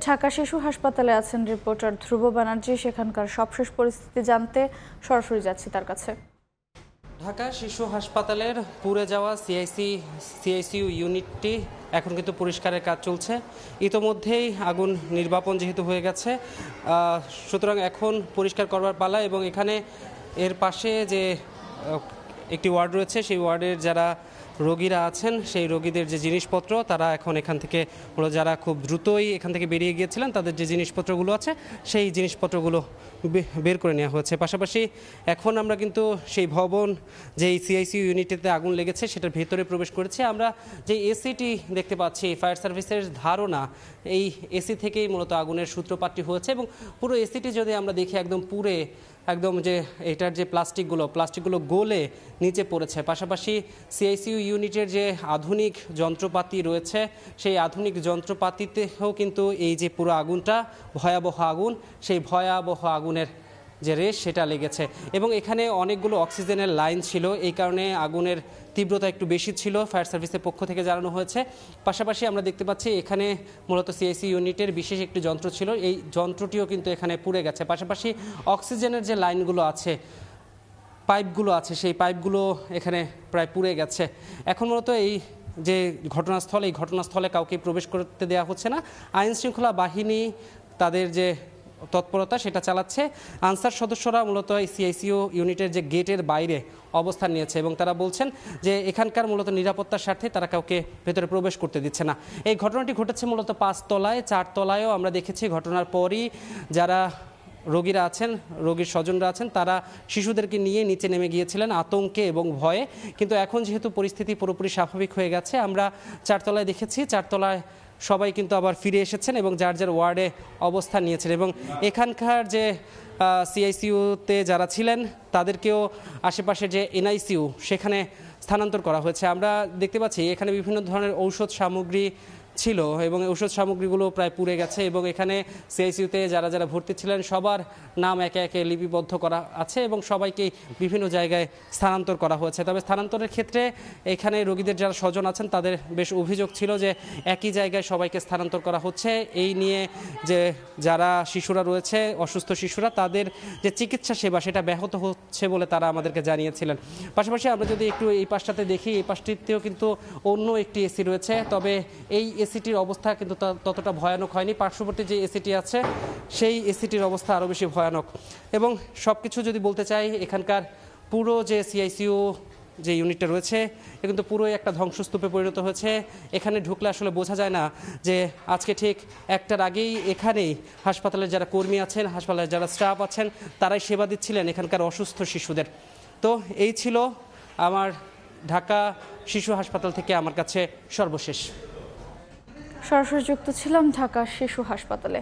ঢাকা শিশু হাসপাতালে আছেন রিপোর্টার ধ্রুব ব্যানার্জি। সেখানকার সবশেষ পরিস্থিতি জানতে সরাসরি যাচ্ছি তার কাছে। ঢাকা শিশু হাসপাতালের পুড়ে যাওয়া সিআইসিইউ ইউনিটটি এখন কিন্তু পরিষ্কারের কাজ চলছে। ইতোমধ্যেই আগুন নির্বাপন যেহেতু হয়ে গেছে, সুতরাং এখন পরিষ্কার করবার পালা। এবং এখানে এর পাশে যে একটি ওয়ার্ড রয়েছে, সেই ওয়ার্ডের যারা রোগীরা আছেন, সেই রোগীদের যে জিনিসপত্র তারা এখন এখান থেকে, যারা খুব দ্রুতই এখান থেকে বেরিয়ে গিয়েছিলেন, তাদের যে জিনিসপত্রগুলো আছে সেই জিনিসপত্রগুলো বের করে নেওয়া হয়েছে। পাশাপাশি এখন আমরা কিন্তু সেই ভবন, যেই সিআইসিইউ ইউনিটিতে আগুন লেগেছে সেটার ভেতরে প্রবেশ করেছি। আমরা যে এসিটি দেখতে পাচ্ছি, ফায়ার সার্ভিসের ধারণা এই এসি থেকেই মূলত আগুনের সূত্রপাতটি হয়েছে। এবং পুরো এসিটি যদি আমরা দেখি, একদম যে এটার যে প্লাস্টিকগুলো গলে নিচে পড়েছে। পাশাপাশি সিআইসিইউ ইউনিটের যে আধুনিক যন্ত্রপাতি রয়েছে, সেই আধুনিক যন্ত্রপাতিতেও কিন্তু এই যে পুরো আগুনটা ভয়াবহ আগুন, সেই ভয়াবহ আগুনের যে রেশ সেটা লেগেছে। এবং এখানে অনেকগুলো অক্সিজেনের লাইন ছিল, এই কারণে আগুনের তীব্রতা একটু বেশি ছিল, ফায়ার সার্ভিসের পক্ষ থেকে জানানো হয়েছে। পাশাপাশি আমরা দেখতে পাচ্ছি এখানে মূলত সিআইসি ইউনিটের বিশেষ একটি যন্ত্র ছিল, এই যন্ত্রটিও কিন্তু এখানে পুড়ে গেছে। পাশাপাশি অক্সিজেনের যে লাইনগুলো আছে, পাইপগুলো আছে, সেই পাইপগুলো এখানে প্রায় পুড়ে গেছে। এখন মূলত এই যে ঘটনাস্থল, এই ঘটনাস্থলে কাউকে প্রবেশ করতে দেওয়া হচ্ছে না। আইন শৃঙ্খলা বাহিনী তাদের যে তৎপরতা সেটা চালাচ্ছে। আনসার সদস্যরা মূলত এই সিআইসিইউ ইউনিটের যে গেটের বাইরে অবস্থান নিয়েছে এবং তারা বলছেন যে এখানকার মূলত নিরাপত্তার স্বার্থে তারা কাউকে ভেতরে প্রবেশ করতে দিচ্ছে না। এই ঘটনাটি ঘটেছে মূলত 5 তলায়, 4 তলায়ও আমরা দেখেছি। ঘটনার পরই যারা রোগীরা আছেন, রোগীর স্বজনরা আছেন, তারা শিশুদেরকে নিয়ে নিচে নেমে গিয়েছিলেন আতঙ্কে এবং ভয়ে। কিন্তু এখন যেহেতু পরিস্থিতি পুরোপুরি স্বাভাবিক হয়ে গেছে, আমরা 4 তলায় দেখেছি, 4 তলায় সবাই কিন্তু আবার ফিরে এসেছেন এবং যার যার ওয়ার্ডে অবস্থান নিয়েছেন। এবং এখানকার যে সিআইসিইউতে যারা ছিলেন তাদেরকেও আশেপাশে যে এনআইসিইউ সেখানে স্থানান্তর করা হয়েছে। আমরা দেখতে পাচ্ছি এখানে বিভিন্ন ধরনের ঔষধ সামগ্রী ছিল এবং ঔষধ সামগ্রীগুলো প্রায় পুড়ে গেছে। এবং এখানে সিআইসিইউতে যারা যারা ভর্তি ছিলেন সবার নাম একে একে লিপিবদ্ধ করা আছে এবং সবাইকেই বিভিন্ন জায়গায় স্থানান্তর করা হয়েছে। তবে স্থানান্তরের ক্ষেত্রে এখানে রোগীদের যারা স্বজন আছেন তাদের বেশ অভিযোগ ছিল যে একই জায়গায় সবাইকে স্থানান্তর করা হচ্ছে। এই নিয়ে যে যারা শিশুরা রয়েছে, অসুস্থ শিশুরা, তাদের যে চিকিৎসা সেবা সেটা ব্যাহত হচ্ছে বলে তারা আমাদেরকে জানিয়েছিলেন। পাশাপাশি আমরা যদি একটু এই পাশটাতে দেখি, এই পাশটিতেও কিন্তু অন্য একটি এসি রয়েছে, তবে এই এসিটির অবস্থা কিন্তু ততটা ভয়ানক হয়নি। পার্শ্ববর্তী যে এসিটি আছে সেই এসিটির অবস্থা আরও বেশি ভয়ানক। এবং সব কিছু যদি বলতে চাই, এখানকার পুরো যে সিআইসিইউ যে ইউনিটটা রয়েছে এ কিন্তু পুরোই একটা ধ্বংসস্তূপে পরিণত হয়েছে। এখানে ঢুকলে আসলে বোঝা যায় না যে আজকে ঠিক 1টার আগেই এখানেই হাসপাতালের যারা কর্মী আছেন, হাসপাতালের যারা স্টাফ আছেন, তারাই সেবা দিচ্ছিলেন এখানকার অসুস্থ শিশুদের। তো এই ছিল আমার ঢাকা শিশু হাসপাতাল থেকে আমার কাছে সর্বশেষ। সরাসরি যুক্ত ছিলাম ঢাকা শিশু হাসপাতালে।